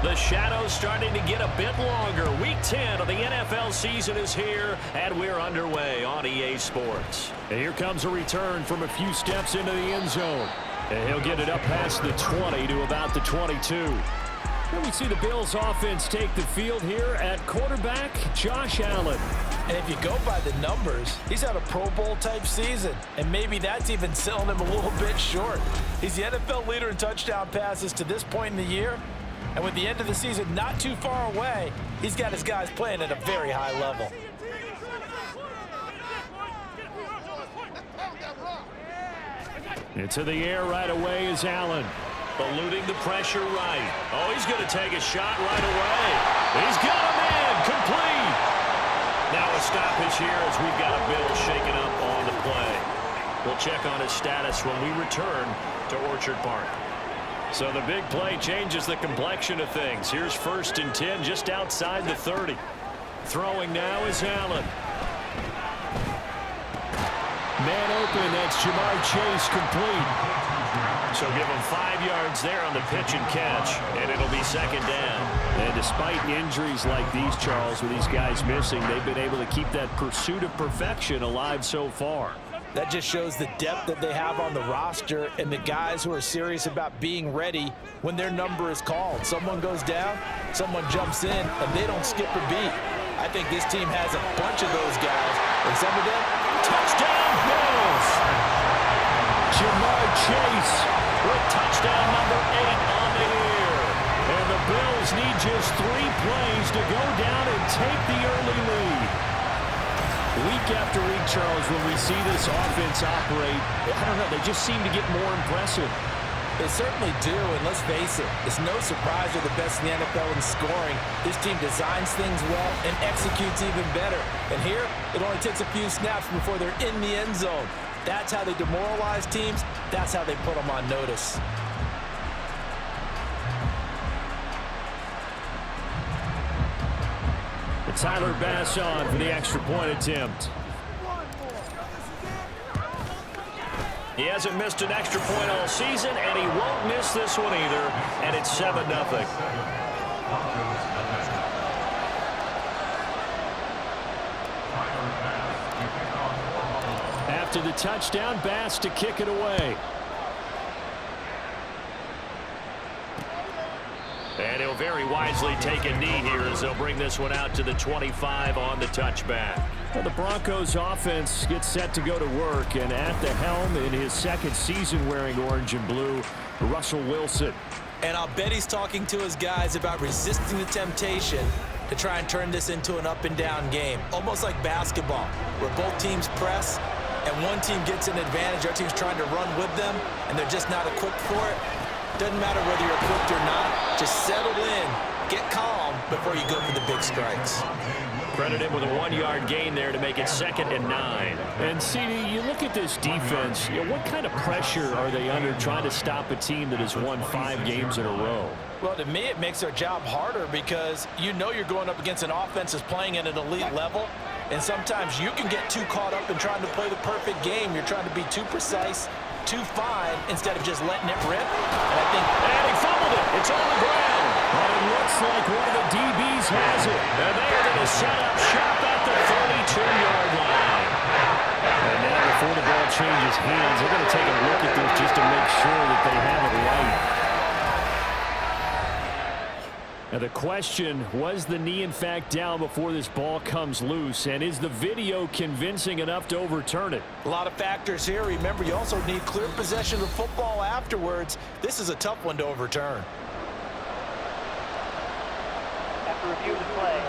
The shadow's starting to get a bit longer. Week 10 of the NFL season is here, and we're underway on EA Sports. And here comes a return from a few steps into the end zone. And he'll get it up past the 20 to about the 22. Here we see the Bills offense take the field here at quarterback Josh Allen. And if you go by the numbers, he's had a Pro Bowl-type season, and maybe that's even selling him a little bit short. He's the NFL leader in touchdown passes to this point in the year, and with the end of the season not too far away, he's got his guys playing at a very high level. Into the air right away is Allen. Eluding the pressure right. Oh, he's going to take a shot right away. He's got a man complete. Now a stoppage here as we've got a Bill shaken up on the play. We'll check on his status when we return to Orchard Park. So the big play changes the complexion of things. Here's 1st and 10 just outside the 30. Throwing now is Allen. Man open, that's Jamar Chase complete. So give him 5 yards there on the pitch and catch, and it'll be 2nd down. And despite injuries like these, Charles, with these guys missing, they've been able to keep that pursuit of perfection alive so far. That just shows the depth that they have on the roster and the guys who are serious about being ready when their number is called. Someone goes down, someone jumps in, and they don't skip a beat. I think this team has a bunch of those guys, and some of them, touchdown Bills! Jamar Chase with touchdown number 8 on the year. And the Bills need just 3 plays to go down and take the early lead. Week after week, Charles, when we see this offense operate, I don't know, they just seem to get more impressive. They certainly do, and let's face it, it's no surprise they're the best in the NFL in scoring. This team designs things well and executes even better. And here, it only takes a few snaps before they're in the end zone. That's how they demoralize teams. That's how they put them on notice. Tyler Bass on for the extra point attempt. He hasn't missed an extra point all season, and he won't miss this one either, and it's 7-0. After the touchdown, Bass to kick it away. And he'll very wisely take a knee here as they'll bring this one out to the 25 on the touchback. Well, the Broncos offense gets set to go to work, and at the helm in his 2nd season wearing orange and blue, Russell Wilson. And I'll bet he's talking to his guys about resisting the temptation to try and turn this into an up-and-down game, almost like basketball, where both teams press, and one team gets an advantage, our team's trying to run with them, and they're just not equipped for it. Doesn't matter whether you're equipped or not. Just settle in, get calm before you go for the big strikes. Credit him with a 1-yard gain there to make it 2nd and 9. And, CD, you look at this defense, what kind of pressure are they under trying to stop a team that has won 5 games in a row? Well, to me, it makes their job harder because you know you're going up against an offense that's playing at an elite level, and sometimes you can get too caught up in trying to play the perfect game. You're trying to be too precise, too fine, instead of just letting it rip. And he fumbled it. It's on the ground. And it looks like one of the DBs has it. And they are going to set up shop at the 32-yard line. And now before the ball changes hands, they're going to take a look at this just to make sure that they have it right. Now the question, was the knee in fact down before this ball comes loose? And is the video convincing enough to overturn it? A lot of factors here. Remember, you also need clear possession of football afterwards. This is a tough one to overturn. After review of the play,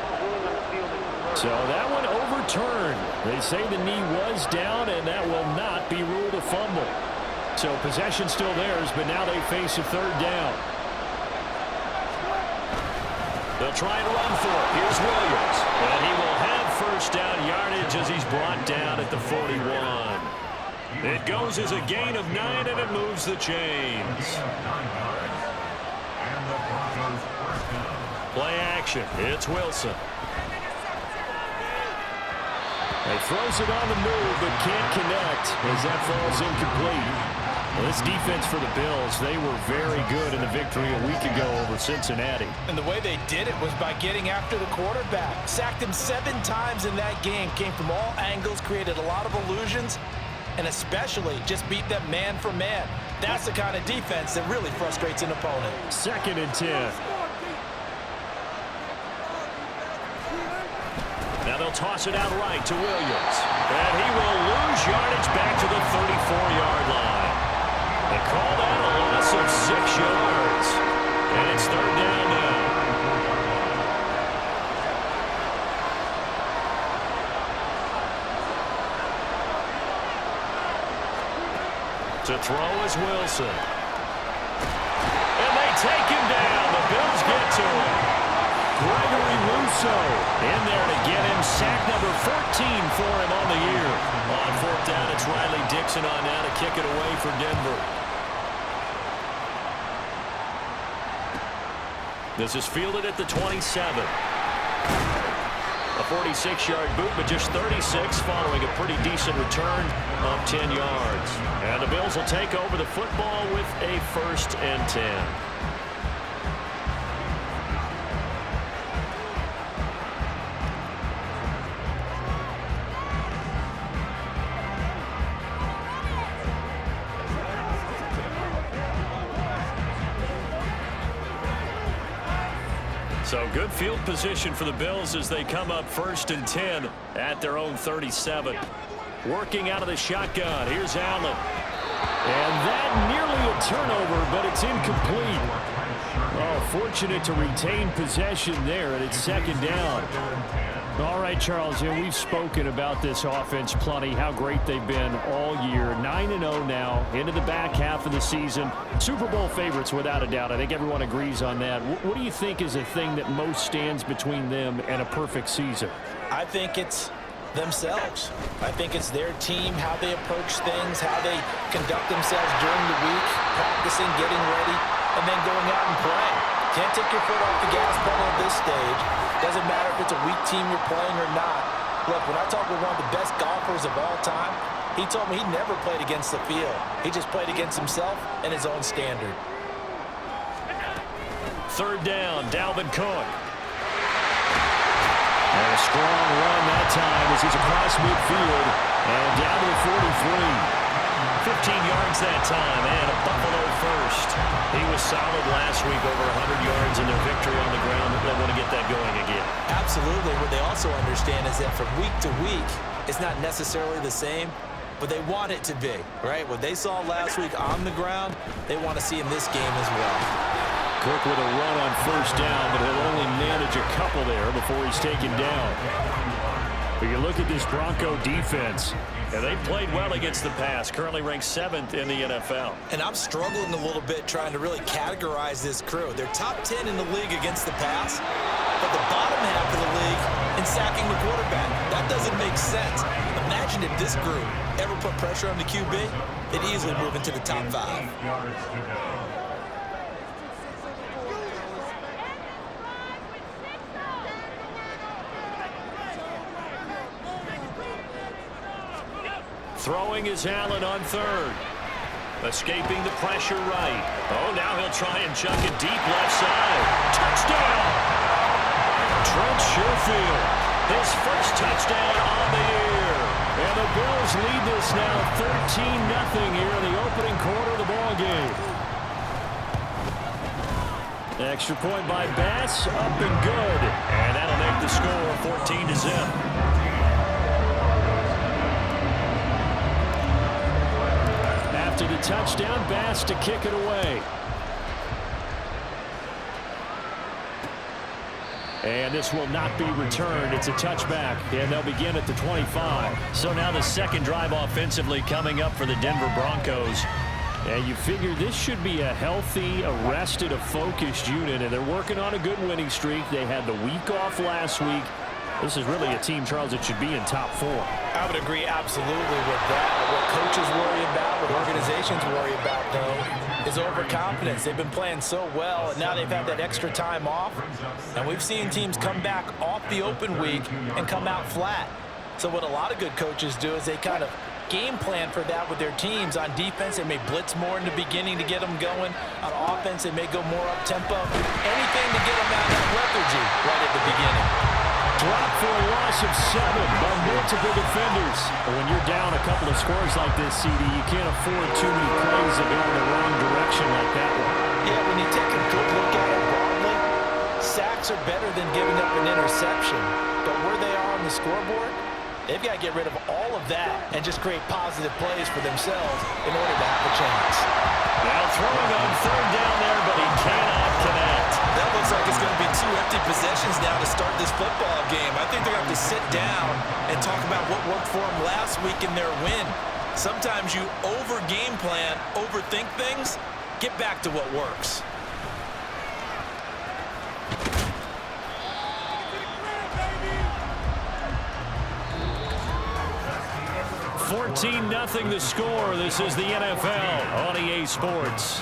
the ruling on the field is reversed. So that one overturned. They say the knee was down, and that will not be ruled a fumble. So possession still theirs, but now they face a 3rd down. They'll try and run for it. Here's Williams. And he will have 1st down yardage as he's brought down at the 41. It goes as a gain of 9, and it moves the chains. Play action. It's Wilson. He throws it on the move, but can't connect as that falls incomplete. Well, this defense for the Bills, they were very good in the victory a week ago over Cincinnati. And the way they did it was by getting after the quarterback. Sacked him 7 times in that game. Came from all angles, created a lot of illusions, and especially just beat them man for man. That's the kind of defense that really frustrates an opponent. 2nd and 10. Now they'll toss it out right to Williams. And he will lose yardage back to the 34-yard line. They call that a loss of 6 yards. And it's 3rd down now. To throw is Wilson. And they take him down. The Bills get to him. Gregory Rousseau in there to get him. Sack number 14 for him on the year. On 4th down, it's Riley Dixon on now to kick it away for Denver. This is fielded at the 27. A 46-yard boot, but just 36 following a pretty decent return of 10 yards. And the Bills will take over the football with a 1st and 10. So good field position for the Bills as they come up 1st and 10 at their own 37. Working out of the shotgun. Here's Allen. And that nearly a turnover, but it's incomplete. Oh, fortunate to retain possession there, and it's 2nd down. All right, Charles, we've spoken about this offense plenty, how great they've been all year. 9-0 now, into the back half of the season. Super Bowl favorites, without a doubt. I think everyone agrees on that. What do you think is the thing that most stands between them and a perfect season? I think it's themselves. I think it's their team, how they approach things, how they conduct themselves during the week, practicing, getting ready, and then going out and playing. Can't take your foot off the gas pedal at this stage. Doesn't matter if it's a weak team you're playing or not. Look, when I talk with one of the best golfers of all time, he told me he never played against the field. He just played against himself and his own standard. 3rd down, Dalvin Cook. And a strong run that time as he's across midfield and down to the 43. 15 yards that time, and a Buffalo first. He was solid last week, over 100 yards in their victory on the ground. They want to get that going again. Absolutely. What they also understand is that from week to week, it's not necessarily the same, but they want it to be, right? What they saw last week on the ground, they want to see in this game as well. Cook with a run on 1st down, but he'll only manage a couple there before he's taken down. But you look at this Bronco defense. And they played well against the pass, currently ranked 7th in the NFL. And I'm struggling a little bit trying to really categorize this crew. They're top 10 in the league against the pass, but the bottom half of the league in sacking the quarterback. That doesn't make sense. Imagine if this group ever put pressure on the QB, they'd easily move into the top 5. Throwing is Allen on 3rd. Escaping the pressure right. Oh, now he'll try and chuck it deep left side. Touchdown! Trent Sherfield, his first touchdown on the year. And the Bills lead this now 13-0 here in the opening quarter of the ballgame. Extra point by Bass, up and good. And that'll make the score 14-0. After the touchdown, Bass to kick it away. And this will not be returned. It's a touchback, and they'll begin at the 25. So now the 2nd drive offensively coming up for the Denver Broncos. And you figure this should be a healthy, a rested, a focused unit, and they're working on a good winning streak. They had the week off last week. This is really a team, Charles, that should be in top 4. I would agree absolutely with that. What coaches worry about, what organizations worry about, though, is overconfidence. They've been playing so well, and now they've had that extra time off. And we've seen teams come back off the open week and come out flat. So what a lot of good coaches do is they kind of game plan for that with their teams. On defense, they may blitz more in the beginning to get them going. On offense, they may go more up-tempo. Anything to get them out of that lethargy right at the beginning. Drop for a loss of 7 by multiple defenders. When you're down a couple of scores like this, CD, you can't afford too many plays that go in the wrong direction like that one. Yeah, when you take a good look at it broadly, sacks are better than giving up an interception. But where they are on the scoreboard, they've got to get rid of all of that and just create positive plays for themselves in order to have a chance. Now throwing on 3rd down there, but he cannot connect. That looks like it's going to be 2 empty possessions now to start this football game. I think they're going to have to sit down and talk about what worked for them last week in their win. Sometimes you over-game plan, overthink things. Get back to what works. 14-0 the score. This is the NFL on EA Sports.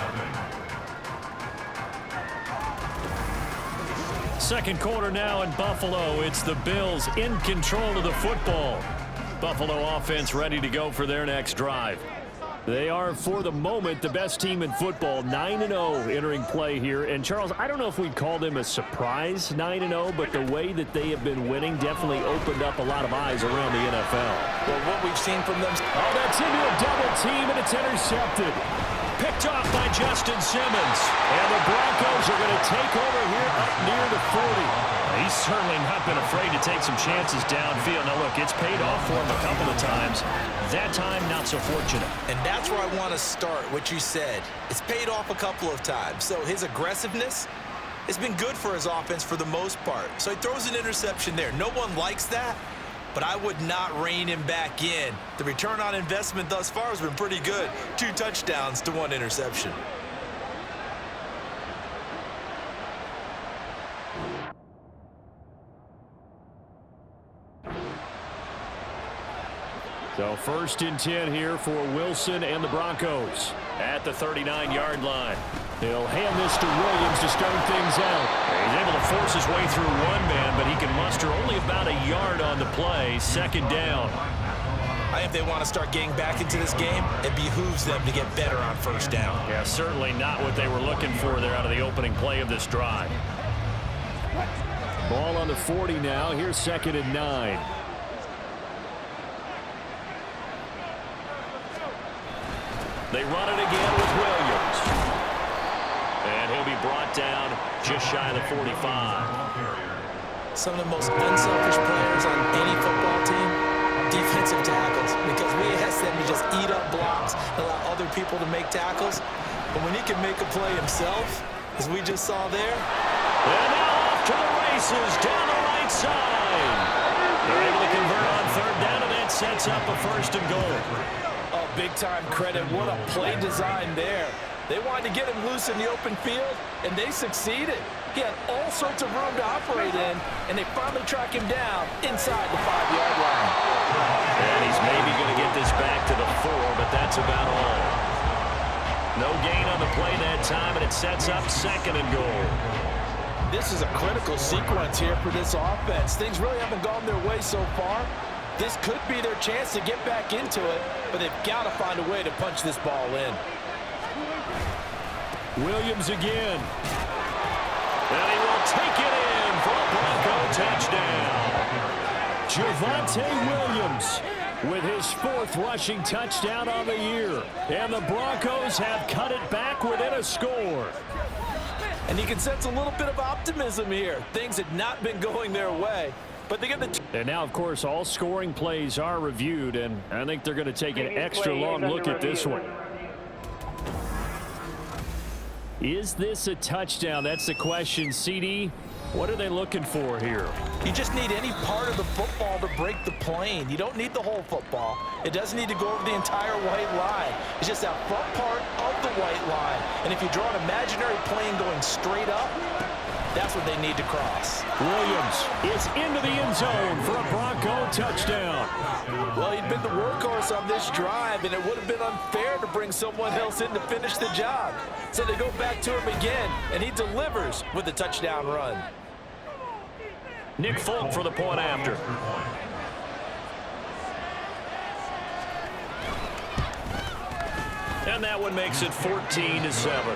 Second quarter now in Buffalo. It's the Bills in control of the football. Buffalo offense ready to go for their next drive. They are, for the moment, the best team in football, 9-0 entering play here. And, Charles, I don't know if we'd call them a surprise 9-0, but the way that they have been winning definitely opened up a lot of eyes around the NFL. Well, what we've seen from them... Oh, that's into a double team, and it's intercepted. Picked off by Justin Simmons. And the Broncos are going to take over here up near the 40. He's certainly not been afraid to take some chances downfield. Now, look, it's paid off for him a couple of times. That time, not so fortunate. And that's where I want to start, what you said. It's paid off a couple of times. So his aggressiveness has been good for his offense for the most part. So he throws an interception there. No one likes that, but I would not rein him back in. The return on investment thus far has been pretty good. 2 touchdowns to 1 interception. So 1st and 10 here for Wilson and the Broncos at the 39-yard line. He'll hand this to Williams to start things out. He's able to force his way through one man, but he can muster only about a yard on the play. 2nd down. If they want to start getting back into this game, it behooves them to get better on 1st down. Yeah, certainly not what they were looking for there out of the opening play of this drive. Ball on the 40 now. Here's 2nd and 9. They run it again with Williams. And he'll be brought down just shy of the 45. Some of the most unselfish players on any football team, defensive tackles, because we ask them to just eat up blocks, allow other people to make tackles. But when he can make a play himself, as we just saw there. And now off to the races down the right side. They're able to convert on 3rd down, and that sets up a 1st and goal. Oh, big-time credit. What a play design there. They wanted to get him loose in the open field, and they succeeded. He had all sorts of room to operate in, and they finally track him down inside the 5-yard line. And he's maybe going to get this back to the 4, but that's about all. No gain on the play that time, and it sets up 2nd and goal. This is a critical sequence here for this offense. Things really haven't gone their way so far. This could be their chance to get back into it, but they've got to find a way to punch this ball in. Williams again. And he will take it in for a Bronco touchdown. Javonte Williams with his 4th rushing touchdown on the year. And the Broncos have cut it back within a score. And you can sense a little bit of optimism here. Things had not been going their way. But they get the and now, of course, all scoring plays are reviewed, and I think they're going to take an extra long look at this one. Is this a touchdown? That's the question. CD, what are they looking for here? You just need any part of the football to break the plane. You don't need the whole football. It doesn't need to go over the entire white line. It's just that front part of the white line. And if you draw an imaginary plane going straight up, that's what they need to cross. Williams is into the end zone for a Bronco touchdown. Well, he'd been the workhorse on this drive, and it would have been unfair to bring someone else in to finish the job. So they go back to him again, and he delivers with a touchdown run. Nick Folk for the point after. And that one makes it 14-7.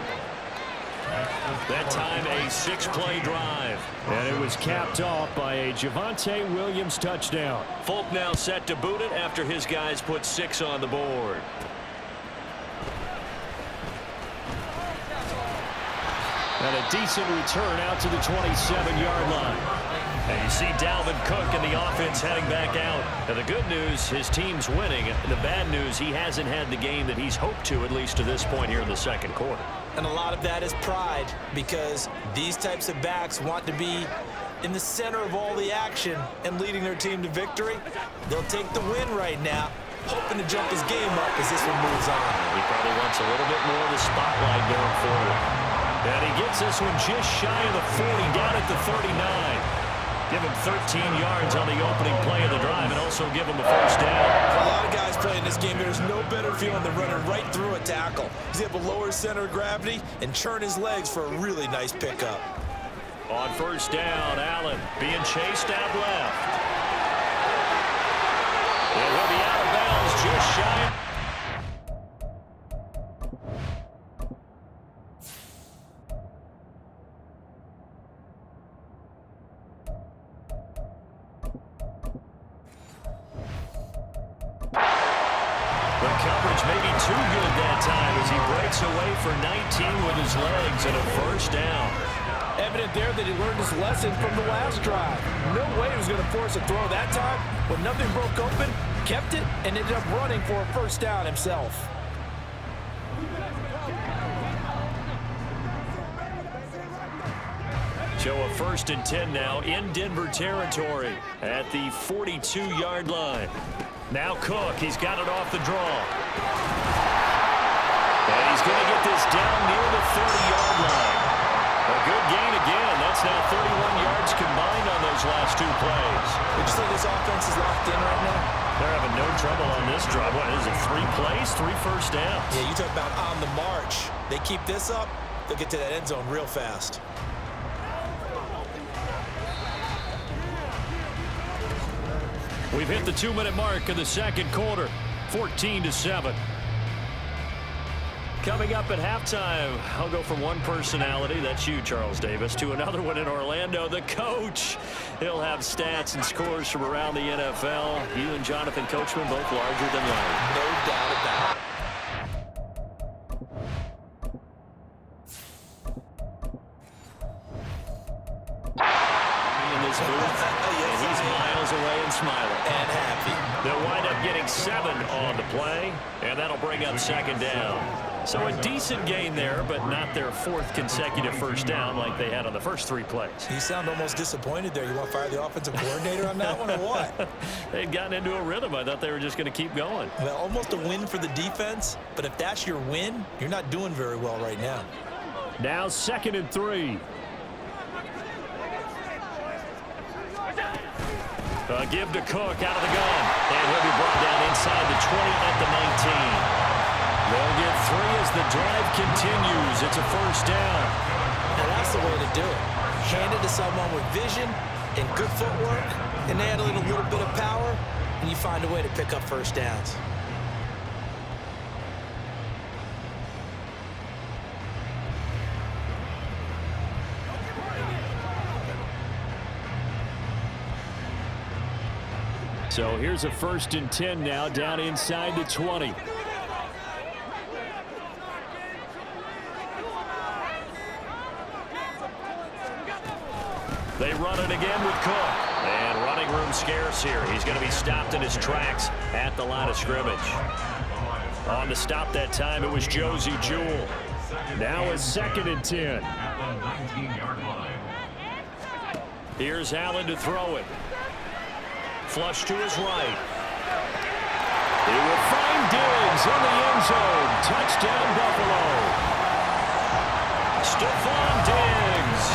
That time a 6-play drive. And it was capped off by a Javonte Williams touchdown. Folk now set to boot it after his guys put 6 on the board. And a decent return out to the 27-yard line. And you see Dalvin Cook and the offense heading back out. And the good news, his team's winning. The bad news, he hasn't had the game that he's hoped to, at least to this point here in the second quarter. And a lot of that is pride, because these types of backs want to be in the center of all the action and leading their team to victory. They'll take the win right now, hoping to jump his game up as this one moves on. He probably wants a little bit more of the spotlight going forward. And he gets this one just shy of the 40, down at the 39. Give him 13 yards on the opening play of the drive and also give him a first down. For a lot of guys playing this game, there's no better feeling than running right through a tackle. He's able to lower his center of gravity and churn his legs for a really nice pickup. On first down, Allen being chased out left. And he'll be out of bounds just shy. Maybe too good that time as he breaks away for 19 with his legs and a first down. Evident there that he learned his lesson from the last drive. No way he was going to force a throw that time. When nothing broke open, kept it, and ended up running for a first down himself. So a 1st and 10 now in Denver territory at the 42-yard line. Now Cook, he's got it off the draw. And he's going to get this down near the 30-yard line. A good gain again. That's now 31 yards combined on those last 2 plays. Would you say this offense is locked in right now? They're having no trouble on this drive. What is it, 3 plays, 3 first downs? Yeah, you talk about on the march. They keep this up, they'll get to that end zone real fast. We've hit the 2-minute mark of the second quarter, 14-7. Coming up at halftime, I'll go from one personality, that's you, Charles Davis, to another one in Orlando, the coach. He'll have stats and scores from around the NFL. You and Jonathan Coachman both larger than life. No doubt about it. In this booth, and he's miles away and smiling. And happy. They'll wind up getting 7 on the play, and that'll bring up 2nd down. So a decent gain there, but not their 4th consecutive first down like they had on the first 3 plays. You sound almost disappointed there. You want to fire the offensive coordinator on that one or what? They'd gotten into a rhythm. I thought they were just going to keep going. Well, almost a win for the defense, but if that's your win, you're not doing very well right now. Now 2nd and 3. Give to Cook out of the gun. And he'll be brought down inside the 20 at the 19. They'll get 3 as the drive continues. It's a first down. Now that's the way to do it. Hand it to someone with vision and good footwork, and add a little bit of power, and you find a way to pick up first downs. So here's a 1st and 10 now, down inside the 20. They run it again with Cook. And running room scarce here. He's going to be stopped in his tracks at the line of scrimmage. On the stop that time, it was Josie Jewell. Now a 2nd and 10. Here's Allen to throw it. Flush to his right. He will find Diggs in the end zone. Touchdown, Buffalo. Stephon Diggs.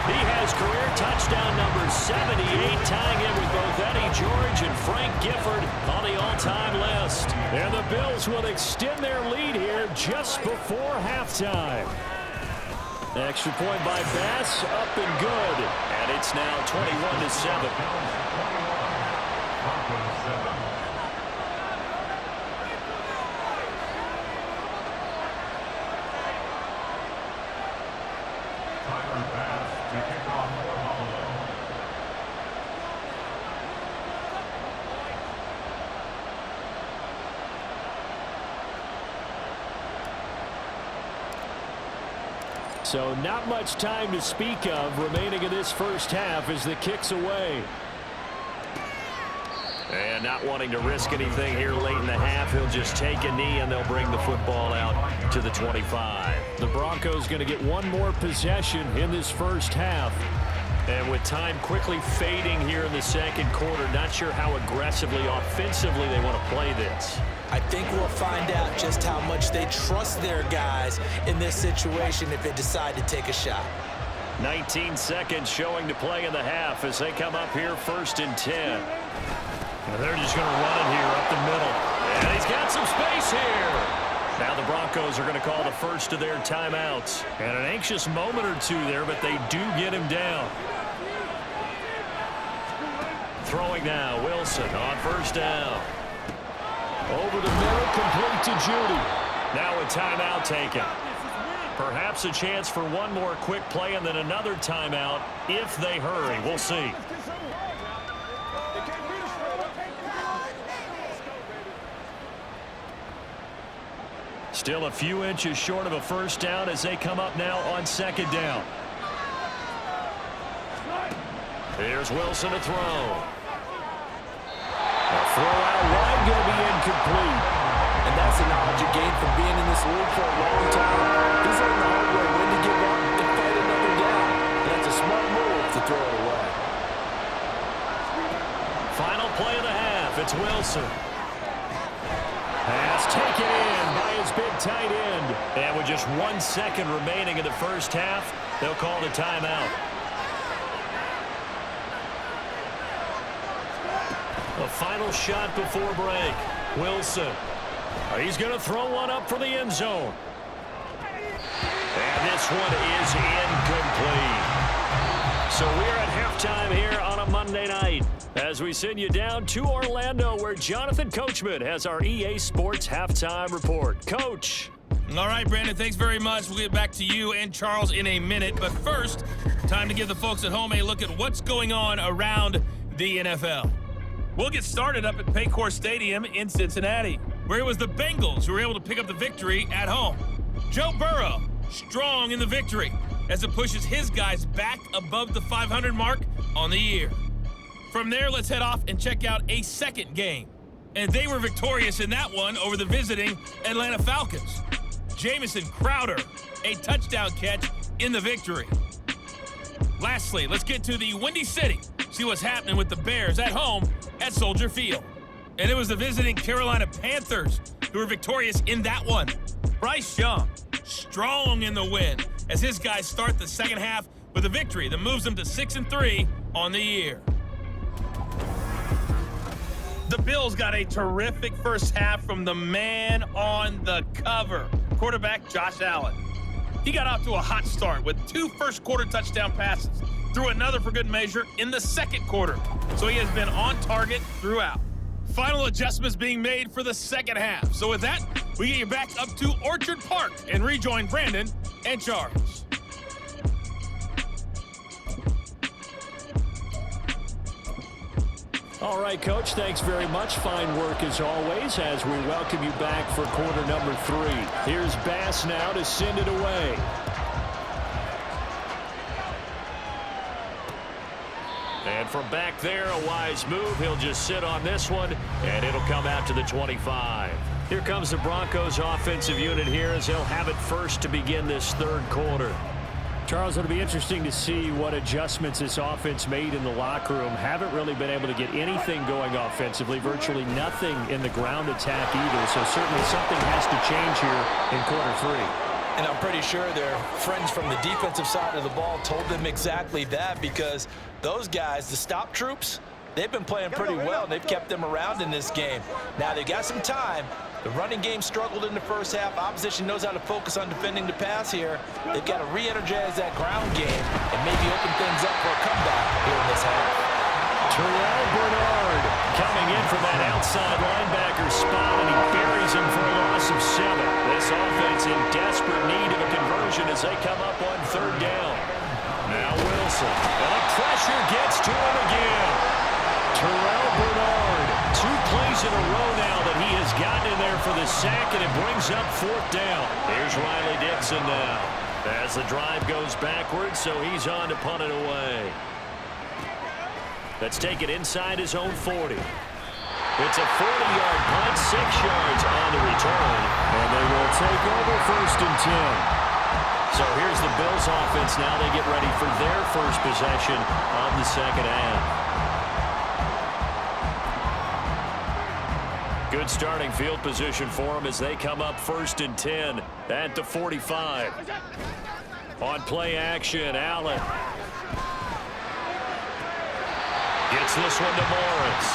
He has career touchdown number 78, tying in with both Eddie George and Frank Gifford on the all-time list. And the Bills will extend their lead here just before halftime. Extra point by Bass, up and good. And it's now 21-7. So not much time to speak of remaining in this first half as the kick's away. And not wanting to risk anything here late in the half, he'll just take a knee and they'll bring the football out to the 25. The Broncos going to get one more possession in this first half. And with time quickly fading here in the second quarter, not sure how aggressively, offensively they want to play this. I think we'll find out just how much they trust their guys in this situation if they decide to take a shot. 19 seconds showing to play in the half as they come up here 1st and 10. And they're just going to run it here up the middle. And he's got some space here. Now the Broncos are going to call the first of their timeouts. And an anxious moment or two there, but they do get him down. Throwing now, Wilson on 1st down. Over the middle, complete to Judy. Now a timeout taken. Perhaps a chance for one more quick play and then another timeout if they hurry. We'll see. Still a few inches short of a 1st down as they come up now on 2nd down. Here's Wilson to throw. A throw out wide going to be incomplete. And that's the knowledge you gain from being in this league for a long time. He's learned the hard way when to give up and fight another down. And that's a smart move to throw it away. Final play of the half. It's Wilson. Pass taken in by his big tight end. And with just 1 second remaining in the first half, they'll call the timeout. A final shot before break. Wilson. He's going to throw one up for the end zone. And this one is incomplete. So we're at halftime here on a Monday night as we send you down to Orlando where Jonathan Coachman has our EA Sports Halftime Report. Coach. All right, Brandon, thanks very much. We'll get back to you and Charles in a minute. But first, time to give the folks at home a look at what's going on around the NFL. We'll get started up at Paycor Stadium in Cincinnati, where it was the Bengals who were able to pick up the victory at home. Joe Burrow, strong in the victory as it pushes his guys back above the 500 mark on the year. From there, let's head off and check out a second game. And they were victorious in that one over the visiting Atlanta Falcons. Jamison Crowder, a touchdown catch in the victory. Lastly, let's get to the Windy City, see what's happening with the Bears at home at Soldier Field. And it was the visiting Carolina Panthers who were victorious in that one. Bryce Young, strong in the win as his guys start the second half with a victory that moves them to 6-3 on the year. The Bills got a terrific first half from the man on the cover, quarterback Josh Allen. He got off to a hot start with 2 first-quarter touchdown passes, threw another for good measure in the second quarter, so he has been on target throughout. Final adjustments being made for the second half. So with that, we get you back up to Orchard Park and rejoin Brandon and Charles. All right, Coach, thanks very much. Fine work as always as we welcome you back for quarter number 3. Here's Bass now to send it away. And from back there, a wise move. He'll just sit on this one, and it'll come out to the 25. Here comes the Broncos offensive unit here as they'll have it first to begin this third quarter. Charles, it'll be interesting to see what adjustments this offense made in the locker room. Haven't really been able to get anything going offensively, virtually nothing in the ground attack either. So certainly something has to change here in quarter 3. And I'm pretty sure their friends from the defensive side of the ball told them exactly that, because those guys, the stop troops, they've been playing pretty well. They've kept them around in this game. Now they've got some time. The running game struggled in the first half. Opposition knows how to focus on defending the pass here. They've got to re-energize that ground game and maybe open things up for a comeback here in this half. Terrell Bernard Coming in from that outside linebacker spot, and he buries him for a loss of 7. This offense in desperate need of a conversion as they come up on 3rd down. Now Wilson. And the pressure gets to him again. Terrell Bernard. 2 plays in a row now that he has gotten in there for the sack, and it brings up 4th down. Here's Riley Dixon now. As the drive goes backwards, so he's on to punt it away. Let's take it inside his own 40. It's a 40-yard punt, 6 yards on the return. And they will take over 1st and 10. So here's the Bills offense now. They get ready for their first possession of the second half. Good starting field position for them as they come up 1st and 10 at the 45. On play action, Allen gets this one to Morris.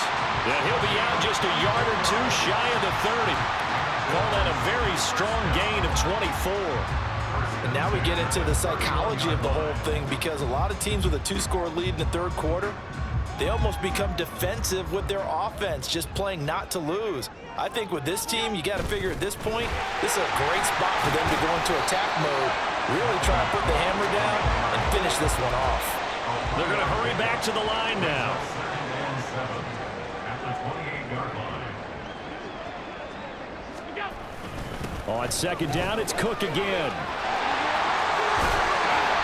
Yeah, he'll be out just a yard or two shy of the 30. Call that a very strong gain of 24. And now we get into the psychology of the whole thing, because a lot of teams with a 2-score lead in the 3rd quarter, they almost become defensive with their offense, just playing not to lose. I think with this team, you got to figure at this point, this is a great spot for them to go into attack mode, really try to put the hammer down and finish this one off. They're going to hurry back to the line now. On 2nd down, it's Cook again.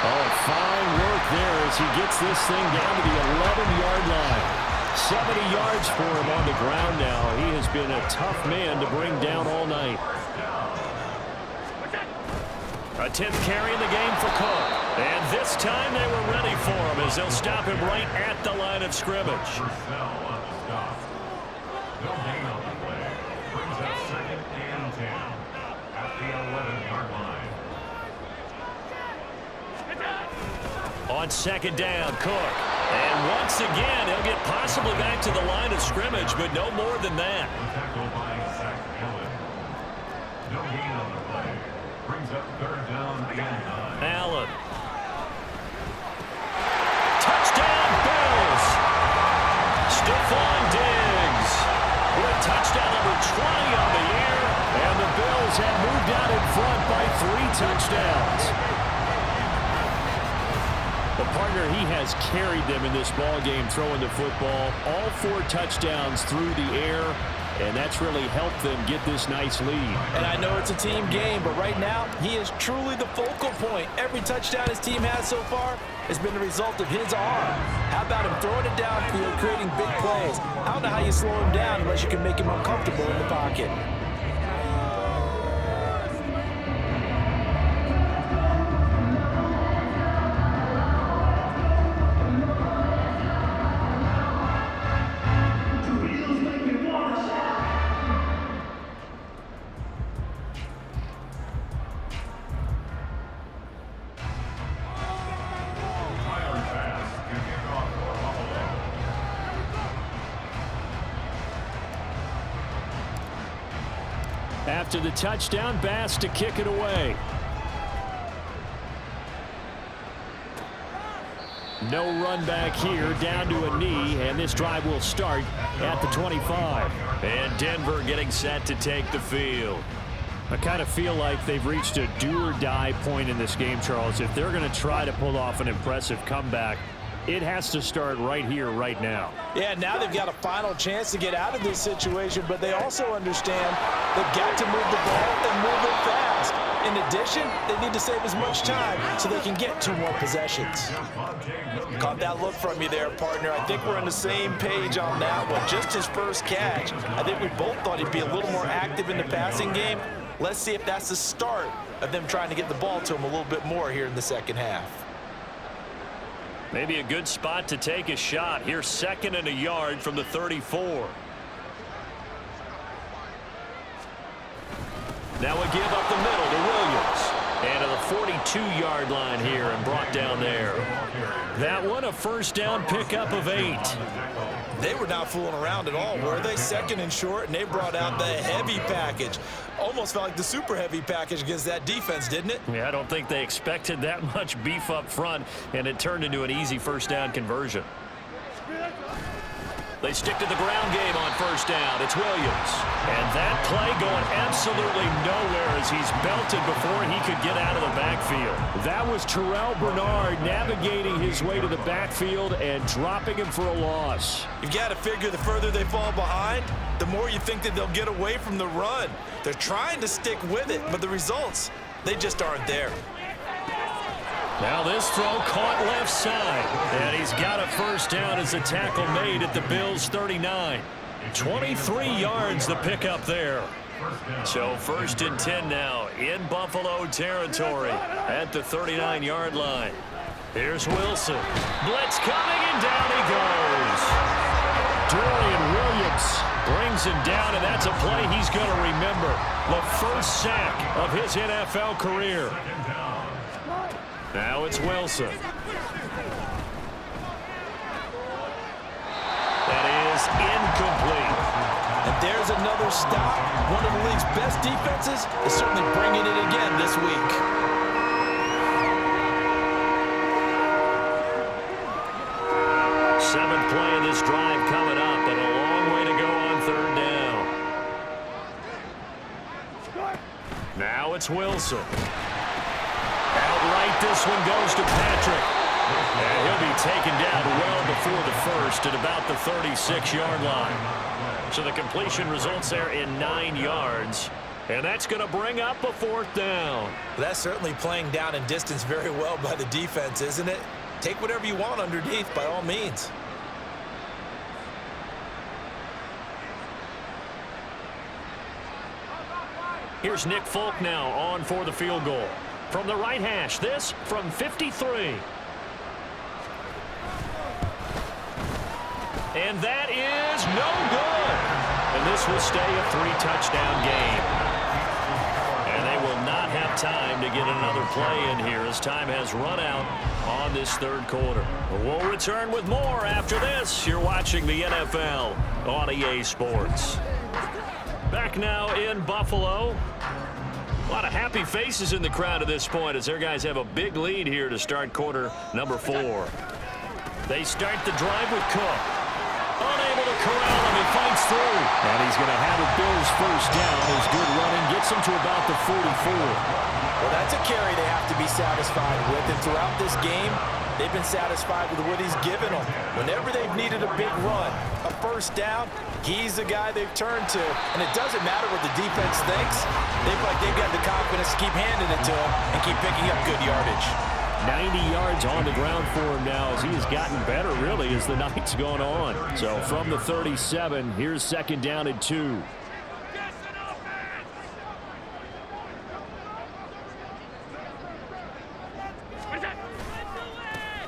Oh, fine work there as he gets this thing down to the 11-yard line. 70 yards for him on the ground now. He has been a tough man to bring down all night. A 10th carry in the game for Cook. And this time they were ready for him as they'll stop him right at the line of scrimmage. On 2nd down, Cook. And once again, he'll get possibly back to the line of scrimmage, but no more than that. Allen. Touchdown, Bills. Stephon Diggs with a touchdown number 20 on the year. And the Bills have moved out in front by 3 touchdowns. The partner, he has carried them in this ball game throwing the football. All 4 touchdowns through the air, and that's really helped them get this nice lead. And I know it's a team game, but right now, he is truly the focal point. Every touchdown his team has so far has been the result of his arm. How about him throwing it downfield, creating big plays? I don't know how you slow him down unless you can make him uncomfortable in the pocket. After the touchdown, Bass to kick it away. No run back here, down to a knee, and this drive will start at the 25. And Denver getting set to take the field. I kind of feel like they've reached a do-or-die point in this game, Charles. If they're going to try to pull off an impressive comeback, it has to start right here, right now. Yeah, now they've got a final chance to get out of this situation, but they also understand they've got to move the ball and move it fast. In addition, they need to save as much time so they can get 2 more possessions. Caught that look from you there, partner. I think we're on the same page on that one. Just his first catch. I think we both thought he'd be a little more active in the passing game. Let's see if that's the start of them trying to get the ball to him a little bit more here in the second half. Maybe a good spot to take a shot. Here's 2nd and a yard from the 34. Now we give up the middle to Williams. And to the 42-yard line here and brought down there. That one a first down pickup of 8. They were not fooling around at all, were they? 2nd and short, and they brought out the heavy package. Almost felt like the super heavy package against that defense, didn't it? Yeah, I don't think they expected that much beef up front, and it turned into an easy first down conversion. They stick to the ground game on first down. It's Williams. And that play going absolutely nowhere as he's belted before he could get out of the backfield. That was Terrell Bernard navigating his way to the backfield and dropping him for a loss. You've got to figure the further they fall behind, the more you think that they'll get away from the run. They're trying to stick with it, but the results, they just aren't there. Now this throw caught left side. And he's got a first down as a tackle made at the Bills' 39. 23 yards the pickup there. So 1st and 10 now in Buffalo territory at the 39-yard line. Here's Wilson. Blitz coming, and down he goes. Dorian Williams brings him down, and that's a play he's going to remember. The first sack of his NFL career. Now it's Wilson. That is incomplete. And there's another stop. One of the league's best defenses is certainly bringing it again this week. Seventh play of this drive coming up, and a long way to go on 3rd down. Now it's Wilson. Outright, this one goes to Patrick. And he'll be taken down well before the first at about the 36-yard line. So the completion results there in 9 yards. And that's going to bring up a 4th down. That's certainly playing down in distance very well by the defense, isn't it? Take whatever you want underneath, by all means. Here's Nick Folk now on for the field goal. From the right hash, this from 53. And that is no good. And this will stay a 3-touchdown game. And they will not have time to get another play in here as time has run out on this 3rd quarter. We'll return with more after this. You're watching the NFL on EA Sports. Back now in Buffalo. A lot of happy faces in the crowd at this point as their guys have a big lead here to start quarter number 4. They start the drive with Cook. Unable to corral him, he fights through. And he's going to have a Bills first down. His good running gets him to about the 44. Well, that's a carry they have to be satisfied with. And throughout this game, they've been satisfied with what he's given them. Whenever they've needed a big run, a first down, he's the guy they've turned to. And it doesn't matter what the defense thinks. They feel like they've got the confidence to keep handing it to him and keep picking up good yardage. 90 yards on the ground for him now as he has gotten better, really, as the night's gone on. So from the 37, here's 2nd down and 2.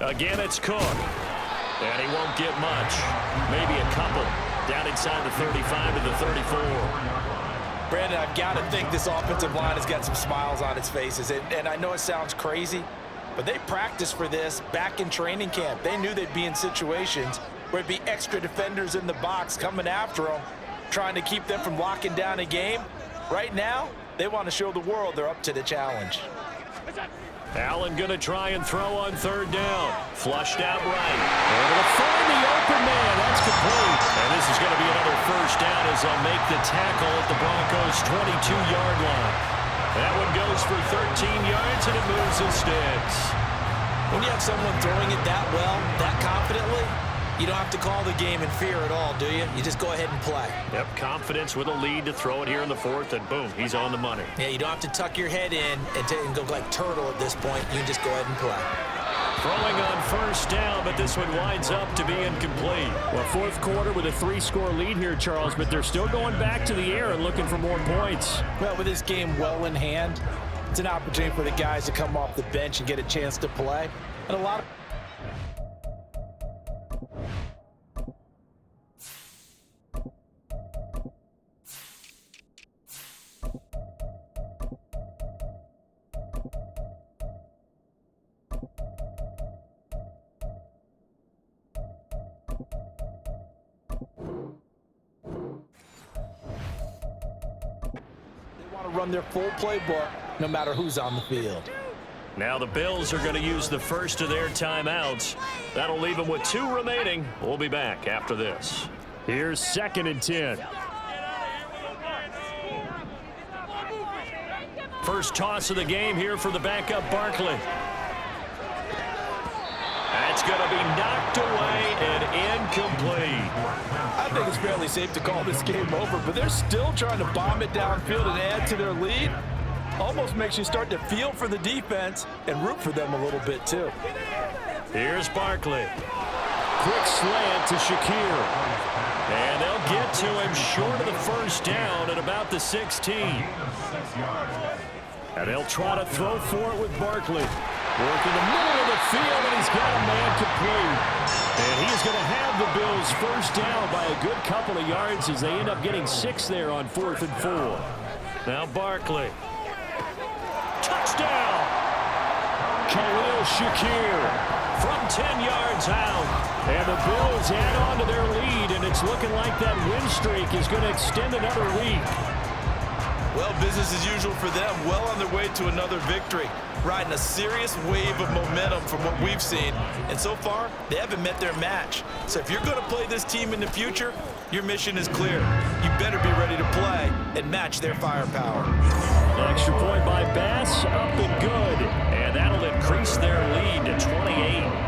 Again, it's Cook. And he won't get much. Maybe a couple. Down inside the 35 to the 34. Brandon, I've got to think this offensive line has got some smiles on its faces. And I know it sounds crazy, but they practiced for this back in training camp. They knew they'd be in situations where it'd be extra defenders in the box coming after them, trying to keep them from locking down a game. Right now, they want to show the world they're up to the challenge. Allen going to try and throw on 3rd down. Flushed out right. Able to find the open man. That's complete. And this is going to be another first down as they'll make the tackle at the Broncos' 22-yard line. That one goes for 13 yards, and it moves and sticks. When you have someone throwing it that well, that confidently, you don't have to call the game in fear at all, do you? You just go ahead and play. Yep, confidence with a lead to throw it here in the 4th, and boom, he's on the money. Yeah, you don't have to tuck your head in and go like turtle at this point. You can just go ahead and play. Throwing on first down, but this one winds up to be incomplete. Well, 4th quarter with a 3-score lead here, Charles, but they're still going back to the air and looking for more points. Well, with this game well in hand, it's an opportunity for the guys to come off the bench and get a chance to play. And a lot of run their full playbook no matter who's on the field. Now the Bills are going to use the first of their timeouts. That'll leave them with 2 remaining. We'll be back after this. Here's 2nd and 10. First toss of the game here for the backup Barkley. That's going to be knocked away and incomplete. I think it's fairly safe to call this game over, but they're still trying to bomb it downfield and add to their lead. Almost makes you start to feel for the defense and root for them a little bit, too. Here's Barkley. Quick slant to Shakir. And they'll get to him short of the first down at about the 16. And they'll try to throw for it with Barkley. Working the middle of the field, and he's got a man complete. And he is going to have the Bills first down by a good couple of yards as they end up getting 6 there on 4th and 4. Now Barkley. Touchdown! Khalil Shakir From 10 yards out. And the Bills add on to their lead, and it's looking like that win streak is going to extend another week. Well, business as usual for them. Well on their way to another victory. Riding a serious wave of momentum from what we've seen. And so far, they haven't met their match. So if you're going to play this team in the future, your mission is clear. You better be ready to play and match their firepower. Extra point by Bass, up and good. And that'll increase their lead to 28.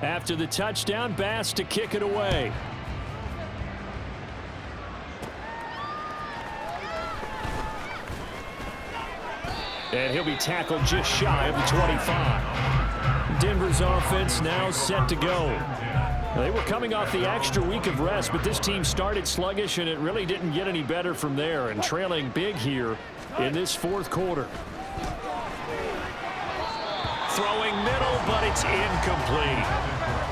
After the touchdown, Bass to kick it away. And he'll be tackled just shy of the 25. Denver's offense now set to go. They were coming off the extra week of rest, but this team started sluggish, and it really didn't get any better from there, and trailing big here in this 4th quarter. Throwing middle, but it's incomplete.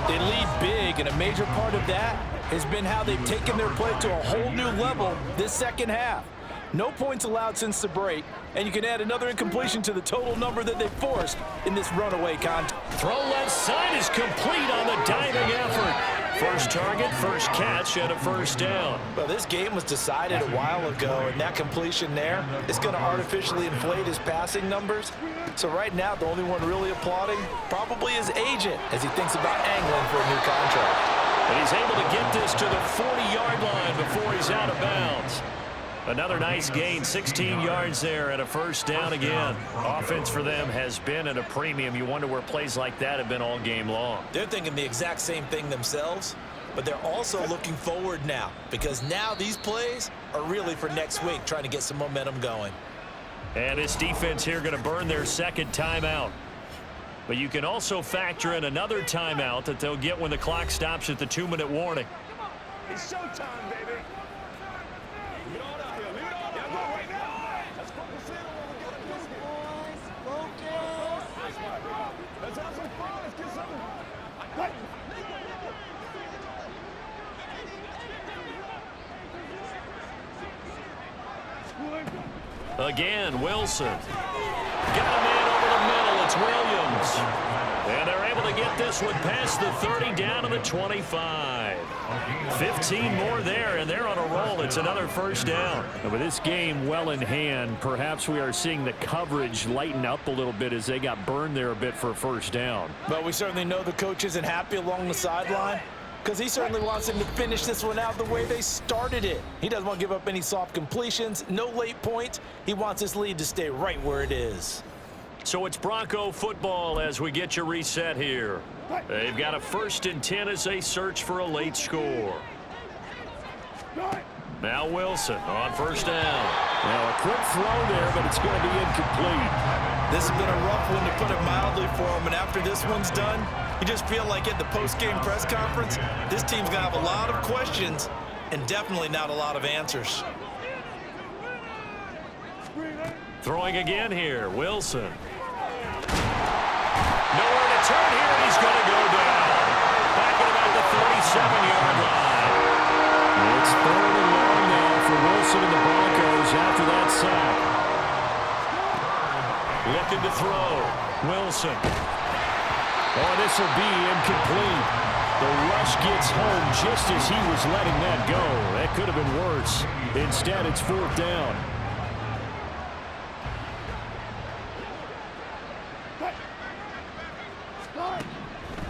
They lead big, and a major part of that has been how they've taken their play to a whole new level this second half. No points allowed since the break, and you can add another incompletion to the total number that they forced in this runaway contest. Throw left side is complete on the diving effort. First target, first catch, and a first down. Well, this game was decided a while ago, and that completion there is going to artificially inflate his passing numbers. So right now, the only one really applauding probably his agent as he thinks about angling for a new contract. And he's able to get this to the 40-yard line before he's out of bounds. Another nice gain, 16 yards there and a first down again. Offense for them has been at a premium. You wonder where plays like that have been all game long. They're thinking the exact same thing themselves, but they're also looking forward now because now these plays are really for next week, trying to get some momentum going. And this defense here going to burn their second timeout. But you can also factor in another timeout that they'll get when the clock stops at the 2-minute warning. It's showtime, baby. Leave it all out here. Leave it all out here right now. Let's focus in on what we're going to do. Focus. Let's have some fun. Let's get something. Again, Wilson. Got a man over the middle. It's Williams. And they're able to get this one past the 30 down to the 25. 15 more there, and they're on a roll. It's another first down. And with this game well in hand, perhaps we are seeing the coverage lighten up a little bit as they got burned there a bit for a first down. But we certainly know the coach isn't happy along the sideline because he certainly wants them to finish this one out the way they started it. He doesn't want to give up any soft completions, no late points. He wants this lead to stay right where it is. So it's Bronco football as we get you reset here. They've got a 1st and 10 as they search for a late score. Now Wilson on first down. Well, a quick throw there, but it's going to be incomplete. This has been a rough one, to put it mildly, for him. And after this one's done, you just feel like at the post-game press conference, this team's going to have a lot of questions and definitely not a lot of answers. Throwing again here, Wilson. Nowhere to turn here, and he's going to go down. Back at about the 37-yard line. It's 3rd and long now for Wilson and the Broncos after that sack. Looking to throw. Wilson. Oh, this will be incomplete. The rush gets home just as he was letting that go. That could have been worse. Instead, it's 4th down.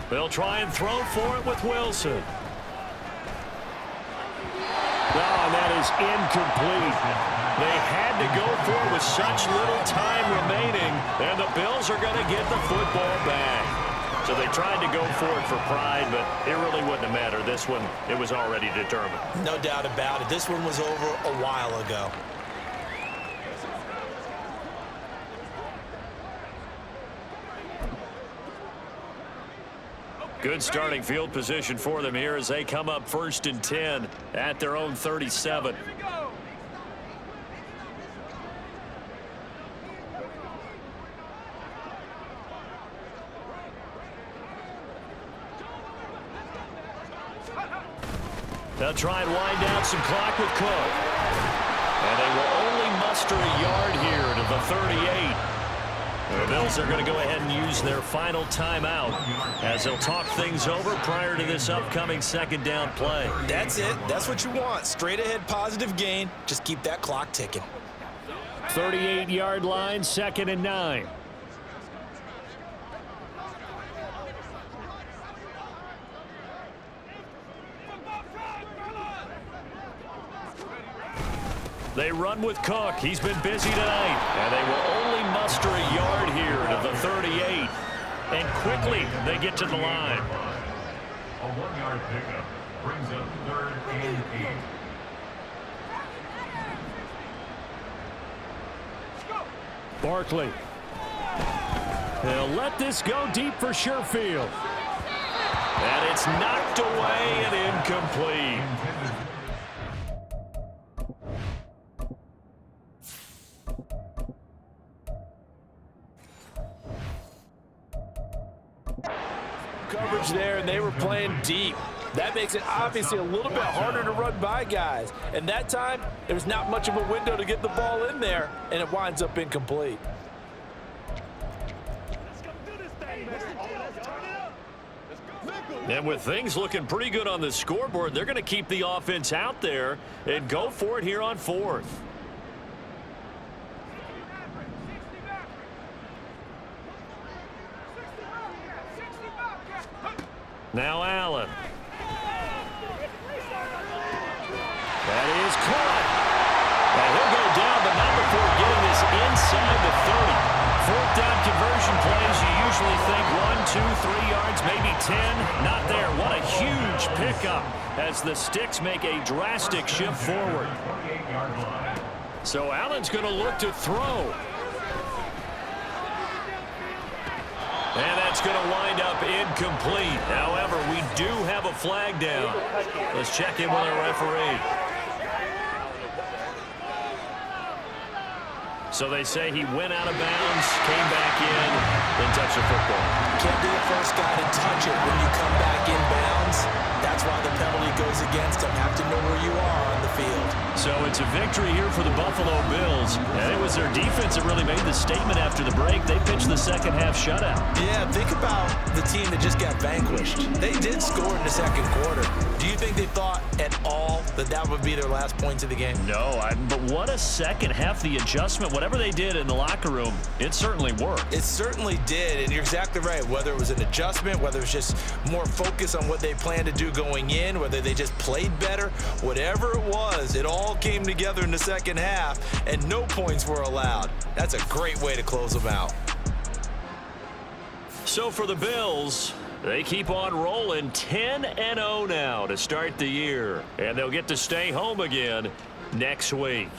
They'll try and throw for it with Wilson. Oh, and that is incomplete. They had to go for it with such little time remaining, and the Bills are going to get the football back. So they tried to go for it for pride, but it really wouldn't have mattered. This one, it was already determined. No doubt about it. This one was over a while ago. Good starting field position for them here as they come up 1st and 10 at their own 37. They'll try and wind down some clock with Cook. And they will only muster a yard here to the 38. The Bills are going to go ahead and use their final timeout as they'll talk things over prior to this upcoming 2nd down play. That's it. That's what you want. Straight ahead positive gain. Just keep that clock ticking. 38-yard line, 2nd and 9. They run with Cook. He's been busy tonight. And they will only muster a yard here to the 38. And quickly, they get to the line. A 1-yard pickup brings up 3rd and 8. Barkley. They'll let this go deep for Sherfield. And it's knocked away and incomplete. Coverage there, and they were playing deep. That makes it obviously a little bit harder to run by guys. And that time, there's not much of a window to get the ball in there, and it winds up incomplete. And with things looking pretty good on the scoreboard, they're going to keep the offense out there and go for it here on 4th. Now Allen. That is caught. And he'll go down, but not before getting this inside the 30. 4th down conversion plays, you usually think 1, 2, 3 yards, maybe 10. Not there. What a huge pickup as the Sticks make a drastic shift forward. So Allen's going to look to throw. And that's going to wind up incomplete. However, we do have a flag down. Let's check in with our referee. So they say he went out of bounds, came back in, then touched the football. Can't be the first guy to touch it when you come back in bounds. That's why the penalty goes against him. Have to know where you are on the field. So it's a victory here for the Buffalo Bills. And it was their defense that really made the statement after the break. They pitched the second half shutout. Yeah, think about the team that just got vanquished. They did score in the 2nd quarter. Do you think they thought at all that that would be their last points of the game? No, but what a second half. The adjustment, whatever they did in the locker room, it certainly worked. It certainly did, and you're exactly right. Whether it was an adjustment, whether it was just more focus on what they planned to do going in, whether they just played better, whatever it was, it all came together in the 2nd half, and no points were allowed. That's a great way to close them out. So for the Bills, they keep on rolling 10-0 now to start the year. And they'll get to stay home again next week.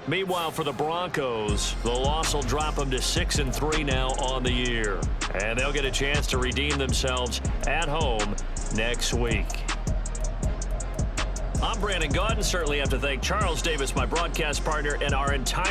Meanwhile, for the Broncos, the loss will drop them to 6-3 now on the year. And they'll get a chance to redeem themselves at home next week. I'm Brandon Gaudin. Certainly have to thank Charles Davis, my broadcast partner, and our entire